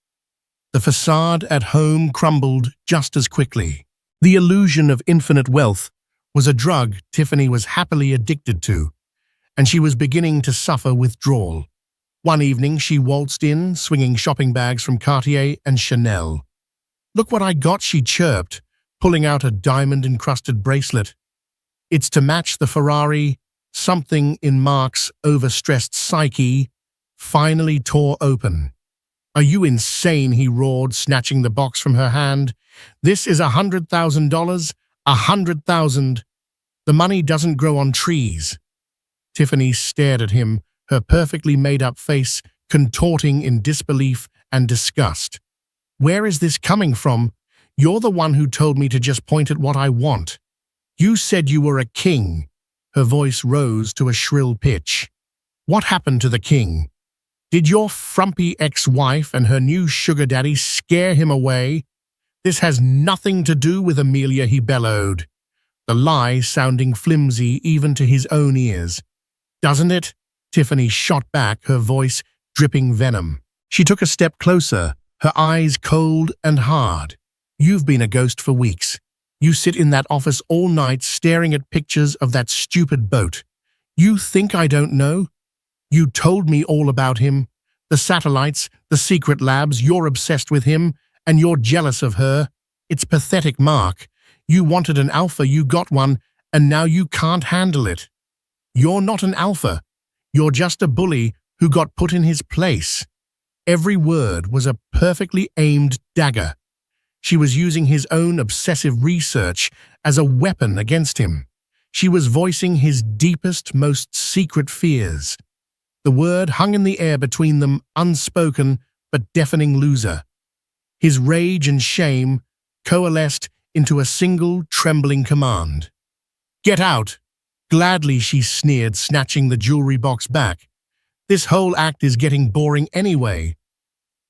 The facade at home crumbled just as quickly. The illusion of infinite wealth was a drug Tiffany was happily addicted to, and she was beginning to suffer withdrawal. One evening, she waltzed in, swinging shopping bags from Cartier and Chanel. "Look what I got," she chirped, pulling out a diamond-encrusted bracelet. It's to match the Ferrari. Something in Mark's overstressed psyche finally tore open. "Are you insane?" he roared, snatching the box from her hand. "This is $100,000. $100,000. The money doesn't grow on trees." Tiffany stared at him, her perfectly made-up face contorting in disbelief and disgust. "Where is this coming from? You're the one who told me to just point at what I want. You said you were a king." Her voice rose to a shrill pitch. "What happened to the king? Did your frumpy ex-wife and her new sugar daddy scare him away?" "This has nothing to do with Amelia," he bellowed, the lie sounding flimsy even to his own ears. "Doesn't it?" Tiffany shot back, her voice dripping venom. She took a step closer, her eyes cold and hard. "You've been a ghost for weeks. You sit in that office all night staring at pictures of that stupid boat. You think I don't know? You told me all about him. The satellites, the secret labs, you're obsessed with him, and you're jealous of her. It's pathetic, Mark. You wanted an alpha, you got one, and now you can't handle it. You're not an alpha. You're just a bully who got put in his place." Every word was a perfectly aimed dagger. She was using his own obsessive research as a weapon against him. She was voicing his deepest, most secret fears. The word hung in the air between them, unspoken but deafening loser. His rage and shame coalesced into a single, trembling command. "Get out!" Gladly, she sneered, snatching the jewelry box back. "This whole act is getting boring anyway."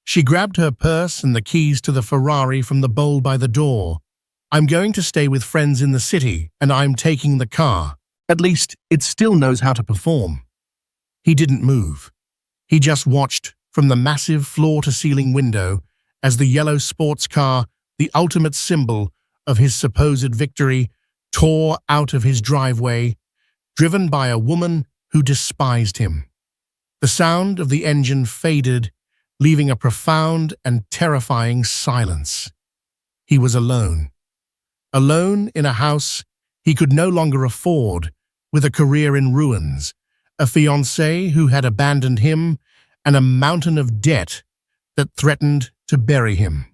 She grabbed her purse and the keys to the Ferrari from the bowl by the door. "I'm going to stay with friends in the city, and I'm taking the car. At least, it still knows how to perform." He didn't move. He just watched from the massive floor-to-ceiling window as the yellow sports car, the ultimate symbol of his supposed victory, tore out of his driveway, driven by a woman who despised him. The sound of the engine faded, leaving a profound and terrifying silence. He was alone. Alone in a house he could no longer afford, with a career in ruins, a fiancée who had abandoned him, and a mountain of debt that threatened to bury him.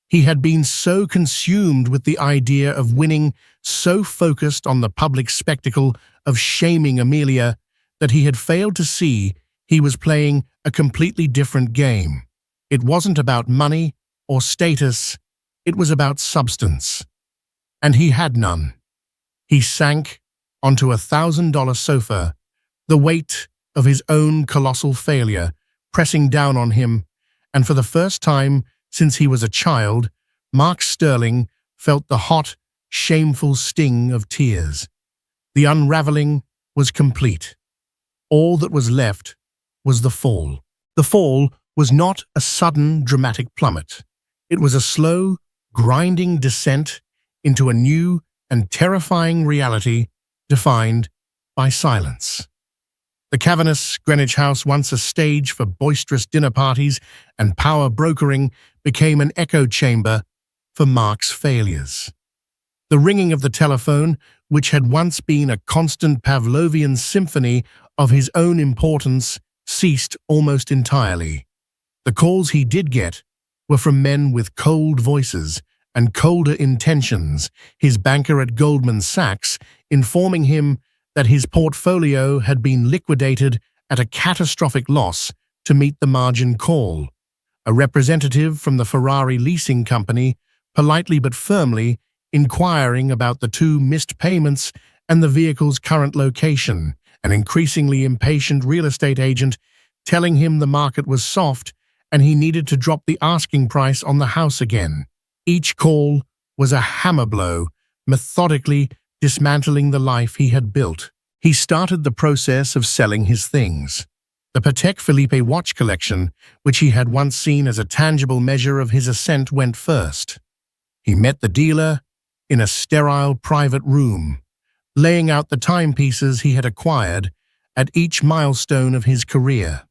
He had been so consumed with the idea of winning, so focused on the public spectacle of shaming Amelia, that he had failed to see he was playing a completely different game. It wasn't about money or status, it was about substance. And he had none. He sank onto $1,000 sofa, the weight of his own colossal failure pressing down on him, and for the first time since he was a child, Mark Sterling felt the hot, shameful sting of tears. The unraveling was complete. All that was left was the fall. The fall was not a sudden, dramatic plummet. It was a slow, grinding descent into a new and terrifying reality defined by silence. The cavernous Greenwich house, once a stage for boisterous dinner parties and power brokering, became an echo chamber for Mark's failures. The ringing of the telephone, which had once been a constant Pavlovian symphony of his own importance, ceased almost entirely. The calls he did get were from men with cold voices and colder intentions, his banker at Goldman Sachs informing him that his portfolio had been liquidated at a catastrophic loss to meet the margin call, a representative from the Ferrari leasing company politely but firmly inquiring about the 2 missed payments and the vehicle's current location, an increasingly impatient real estate agent telling him the market was soft and he needed to drop the asking price on the house again. Each call was a hammer blow, methodically dismantling the life he had built. He started the process of selling his things. The Patek Philippe watch collection, which he had once seen as a tangible measure of his ascent, went first. He met the dealer in a sterile private room, laying out the timepieces he had acquired at each milestone of his career.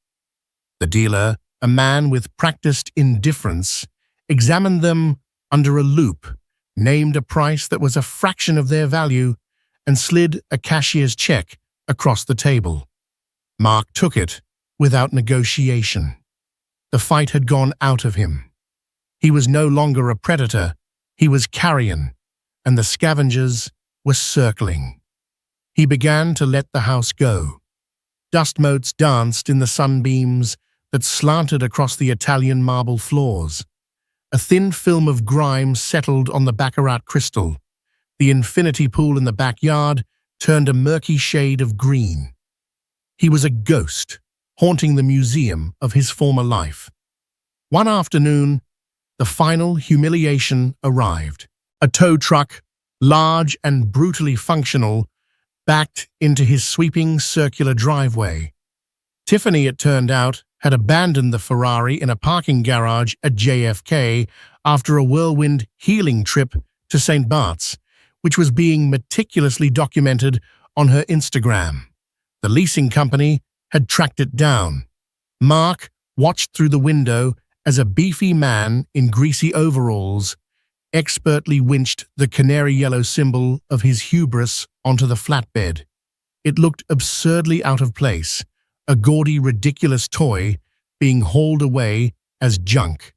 The dealer, a man with practiced indifference, examined them under a loupe, named a price that was a fraction of their value, and slid a cashier's check across the table. Mark took it without negotiation. The fight had gone out of him. He was no longer a predator, he was carrion, and the scavengers were circling. He began to let the house go. Dust motes danced in the sunbeams that slanted across the Italian marble floors. A thin film of grime settled on the baccarat crystal. The infinity pool in the backyard turned a murky shade of green. He was a ghost, haunting the museum of his former life. One afternoon, the final humiliation arrived. A tow truck, large and brutally functional, backed into his sweeping circular driveway. Tiffany, it turned out, had abandoned the Ferrari in a parking garage at JFK after a whirlwind healing trip to St. Bart's, which was being meticulously documented on her Instagram. The leasing company had tracked it down. Mark watched through the window as a beefy man in greasy overalls expertly winched the canary yellow symbol of his hubris onto the flatbed. It looked absurdly out of place, a gaudy, ridiculous toy being hauled away as junk.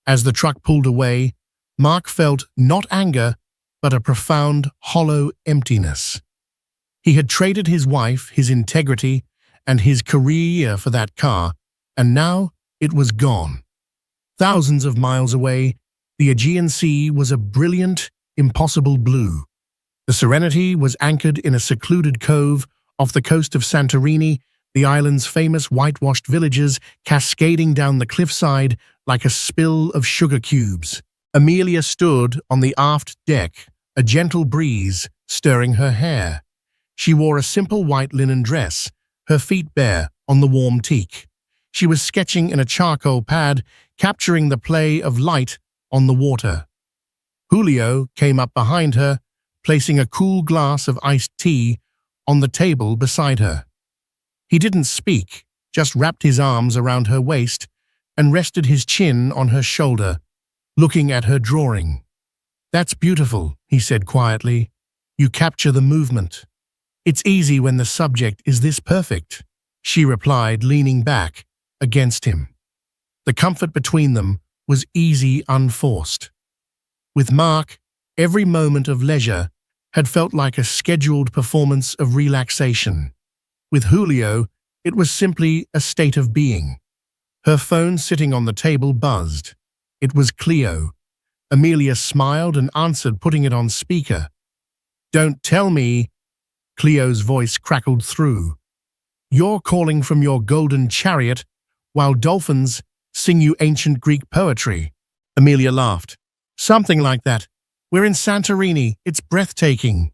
As the truck pulled away, Mark felt not anger, but a profound, hollow emptiness. He had traded his wife, his integrity, and his career for that car, and now it was gone. Thousands of miles away, the Aegean Sea was a brilliant, impossible blue. The Serenity was anchored in a secluded cove off the coast of Santorini, the island's famous whitewashed villages cascading down the cliffside like a spill of sugar cubes. Amelia stood on the aft deck, a gentle breeze stirring her hair. She wore a simple white linen dress, her feet bare on the warm teak. She was sketching in a charcoal pad, capturing the play of light on the water. Julio came up behind her, placing a cool glass of iced tea on the table beside her. He didn't speak, just wrapped his arms around her waist and rested his chin on her shoulder, looking at her drawing. "That's beautiful," he said quietly. "You capture the movement." "It's easy when the subject is this perfect," she replied, leaning back against him. The comfort between them was easy, unforced. With Mark, every moment of leisure had felt like a scheduled performance of relaxation. With Julio, it was simply a state of being. Her phone sitting on the table buzzed. It was Cleo. Amelia smiled and answered, putting it on speaker. "Don't tell me," Cleo's voice crackled through. "You're calling from your golden chariot while dolphins sing you ancient Greek poetry." Amelia laughed. "Something like that. We're in Santorini. It's breathtaking."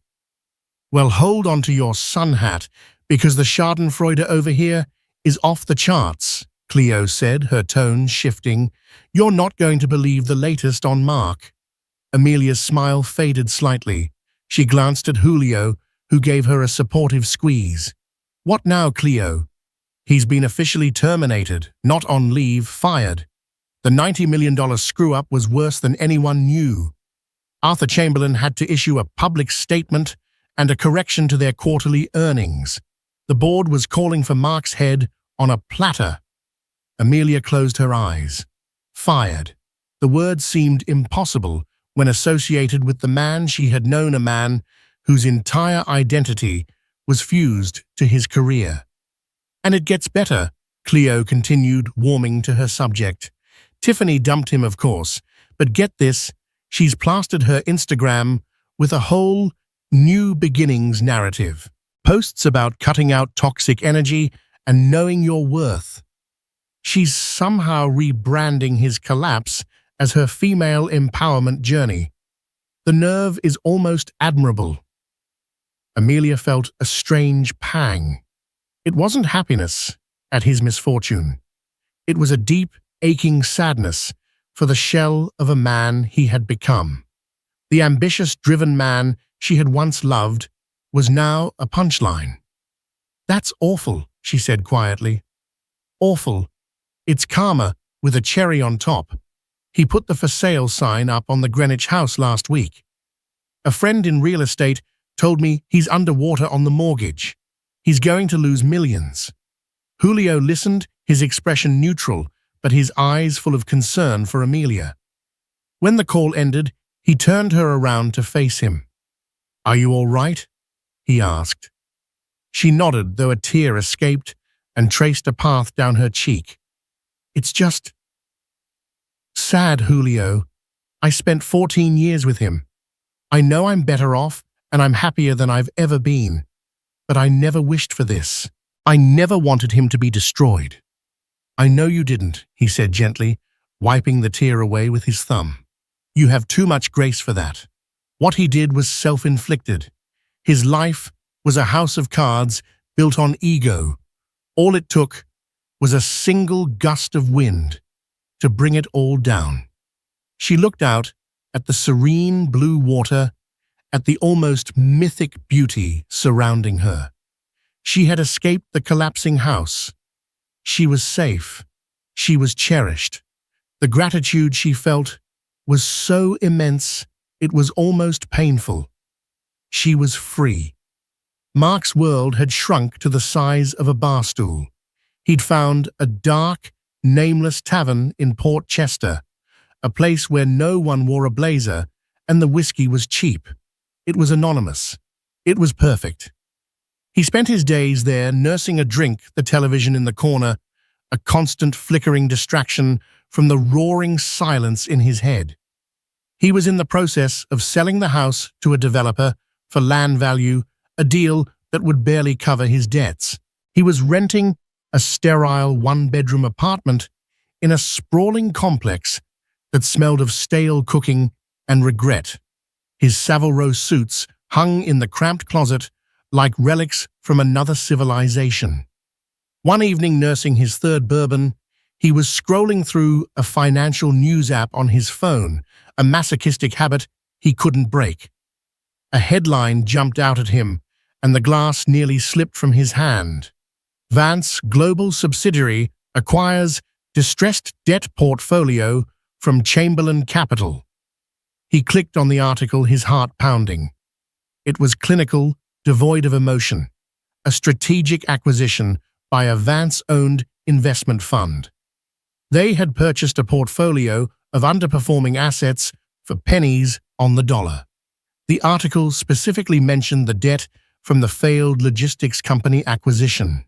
"Well, hold on to your sun hat, because the schadenfreude over here is off the charts," Cleo said, her tone shifting. "You're not going to believe the latest on Mark." Amelia's smile faded slightly. She glanced at Julio, who gave her a supportive squeeze. "What now, Cleo?" "He's been officially terminated, not on leave, fired. The $90 million screw-up was worse than anyone knew. Arthur Chamberlain had to issue a public statement and a correction to their quarterly earnings. The board was calling for Mark's head on a platter." Amelia closed her eyes. Fired. The word seemed impossible when associated with the man she had known, a man whose entire identity was fused to his career. "And it gets better," Cleo continued, warming to her subject. "Tiffany dumped him, of course, but get this, she's plastered her Instagram with a whole new beginnings narrative. Posts about cutting out toxic energy and knowing your worth. She's somehow rebranding his collapse as her female empowerment journey. The nerve is almost admirable." Amelia felt a strange pang. It wasn't happiness at his misfortune. It was a deep, aching sadness for the shell of a man he had become. The ambitious, driven man she had once loved was now a punchline. "That's awful," she said quietly. "Awful. It's karma with a cherry on top. He put the for sale sign up on the Greenwich house last week. A friend in real estate told me he's underwater on the mortgage. He's going to lose millions." Julio listened, his expression neutral, but his eyes full of concern for Amelia. When the call ended, he turned her around to face him. "Are you all right?" he asked. She nodded, though a tear escaped and traced a path down her cheek. "It's just sad, Julio. I spent 14 years with him. I know I'm better off and I'm happier than I've ever been, but I never wished for this. I never wanted him to be destroyed." "I know you didn't," he said gently, wiping the tear away with his thumb. "You have too much grace for that. What he did was self-inflicted. His life was a house of cards built on ego. All it took was a single gust of wind to bring it all down." She looked out at the serene blue water, at the almost mythic beauty surrounding her. She had escaped the collapsing house. She was safe. She was cherished. The gratitude she felt was so immense it was almost painful. She was free. Mark's world had shrunk to the size of a bar stool. He'd found a dark, nameless tavern in Port Chester, a place where no one wore a blazer and the whiskey was cheap. It was anonymous. It was perfect. He spent his days there nursing a drink, the television in the corner, a constant flickering distraction from the roaring silence in his head. He was in the process of selling the house to a developer for land value, a deal that would barely cover his debts. He was renting a sterile one-bedroom apartment in a sprawling complex that smelled of stale cooking and regret. His Savile Row suits hung in the cramped closet like relics from another civilization. One evening, nursing his third bourbon, he was scrolling through a financial news app on his phone, a masochistic habit he couldn't break. A headline jumped out at him, and the glass nearly slipped from his hand. "Vance Global Subsidiary acquires distressed debt portfolio from Chamberlain Capital." He clicked on the article, his heart pounding. It was clinical, devoid of emotion, a strategic acquisition by a Vance-owned investment fund. They had purchased a portfolio of underperforming assets for pennies on the dollar. The article specifically mentioned the debt from the failed logistics company acquisition,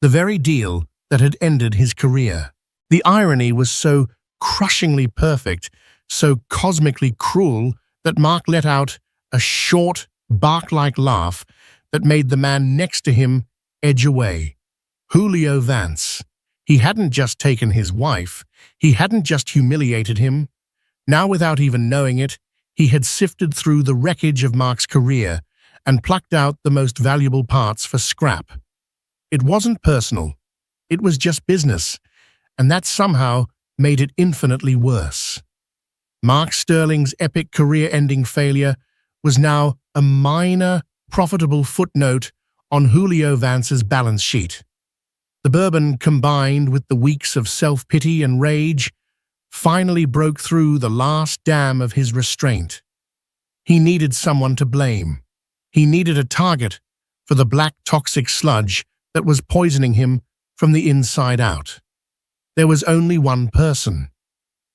the very deal that had ended his career. The irony was so crushingly perfect, so cosmically cruel, that Mark let out a short, bark-like laugh that made the man next to him edge away. Julio Vance. He hadn't just taken his wife. He hadn't just humiliated him. Now, without even knowing it, he had sifted through the wreckage of Mark's career and plucked out the most valuable parts for scrap. It wasn't personal. It was just business, and that somehow made it infinitely worse. Mark Sterling's epic career-ending failure was now a minor, profitable footnote on Julio Vance's balance sheet. The bourbon, combined with the weeks of self-pity and rage, finally broke through the last dam of his restraint. He needed someone to blame. He needed a target for the black toxic sludge that was poisoning him from the inside out. There was only one person.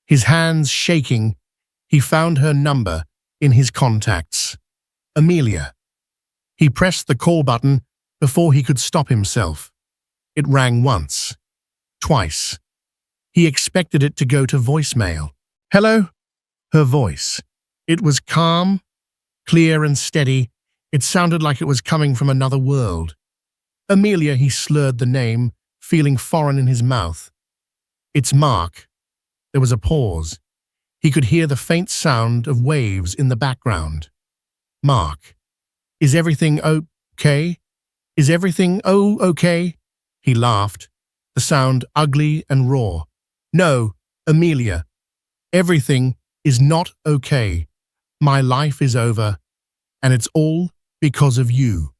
His hands shaking, he found her number in his contacts. Amelia. He pressed the call button before he could stop himself. It rang once, twice. He expected it to go to voicemail. "Hello?" Her voice. It was calm, clear and steady. It sounded like it was coming from another world. "Amelia," he slurred the name, feeling foreign in his mouth. "It's Mark." There was a pause. He could hear the faint sound of waves in the background. "Mark, is everything okay? Is everything okay?" He laughed, the sound ugly and raw. "No, Amelia, everything is not okay. My life is over, and it's all because of you."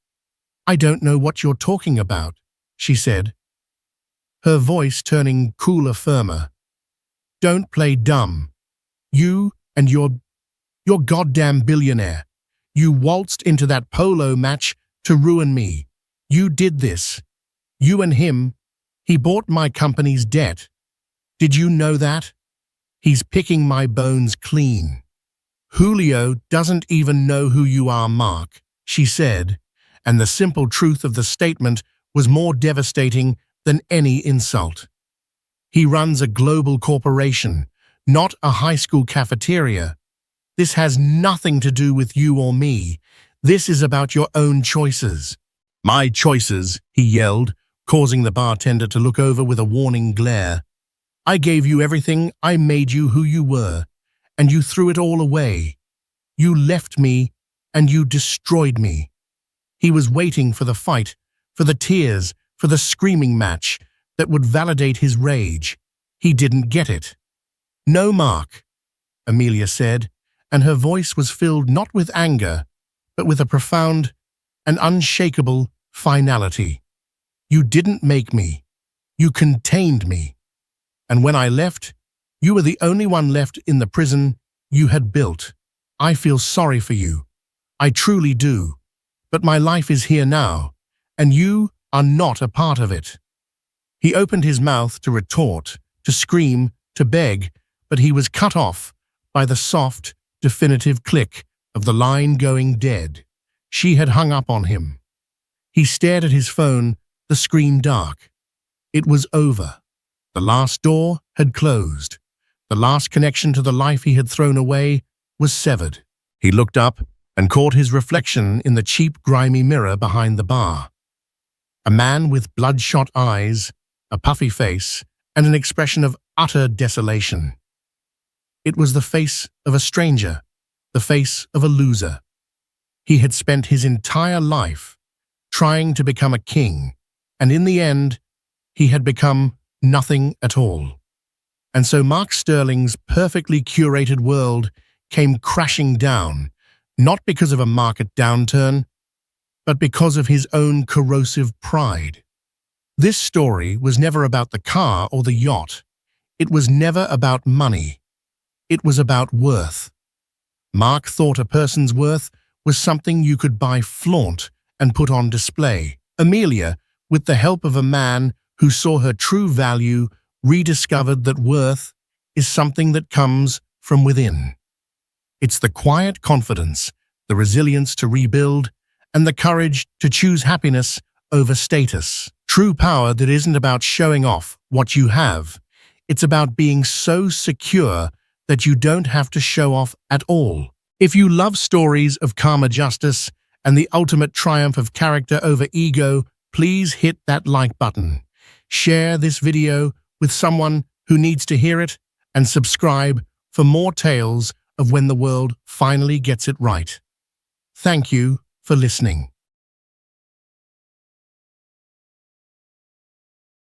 "I don't know what you're talking about," she said, her voice turning cooler, firmer. "Don't play dumb. You and your goddamn billionaire. You waltzed into that polo match to ruin me. You did this. You and him. He bought my company's debt. Did you know that? He's picking my bones clean." "Julio doesn't even know who you are, Mark," she said, and the simple truth of the statement was more devastating than any insult. "He runs a global corporation, not a high school cafeteria. This has nothing to do with you or me. This is about your own choices." "My choices," he yelled, causing the bartender to look over with a warning glare. "I gave you everything. I made you who you were, and you threw it all away. You left me, and you destroyed me." He was waiting for the fight, for the tears, for the screaming match that would validate his rage. He didn't get it. "No, Mark," Amelia said, and her voice was filled not with anger, but with a profound and unshakable finality. "You didn't make me. You contained me. And when I left, you were the only one left in the prison you had built. I feel sorry for you. I truly do. But my life is here now, and you are not a part of it." He opened his mouth to retort, to scream, to beg, but he was cut off by the soft, definitive click of the line going dead. She had hung up on him. He stared at his phone, the screen dark. It was over. The last door had closed. The last connection to the life he had thrown away was severed. He looked up and caught his reflection in the cheap, grimy mirror behind the bar. A man with bloodshot eyes, a puffy face, and an expression of utter desolation. It was the face of a stranger, the face of a loser. He had spent his entire life trying to become a king, and in the end, he had become nothing at all. And so Mark Sterling's perfectly curated world came crashing down, not because of a market downturn, but because of his own corrosive pride. This story was never about the car or the yacht. It was never about money. It was about worth. Mark thought a person's worth was something you could buy, flaunt, and put on display. Amelia, with the help of a man who saw her true value, rediscovered that worth is something that comes from within. It's the quiet confidence, the resilience to rebuild, and the courage to choose happiness over status. True power that isn't about showing off what you have. It's about being so secure that you don't have to show off at all. If you love stories of karma, justice, and the ultimate triumph of character over ego, please hit that like button. Share this video with someone who needs to hear it, and subscribe for more tales of when the world finally gets it right. Thank you for listening.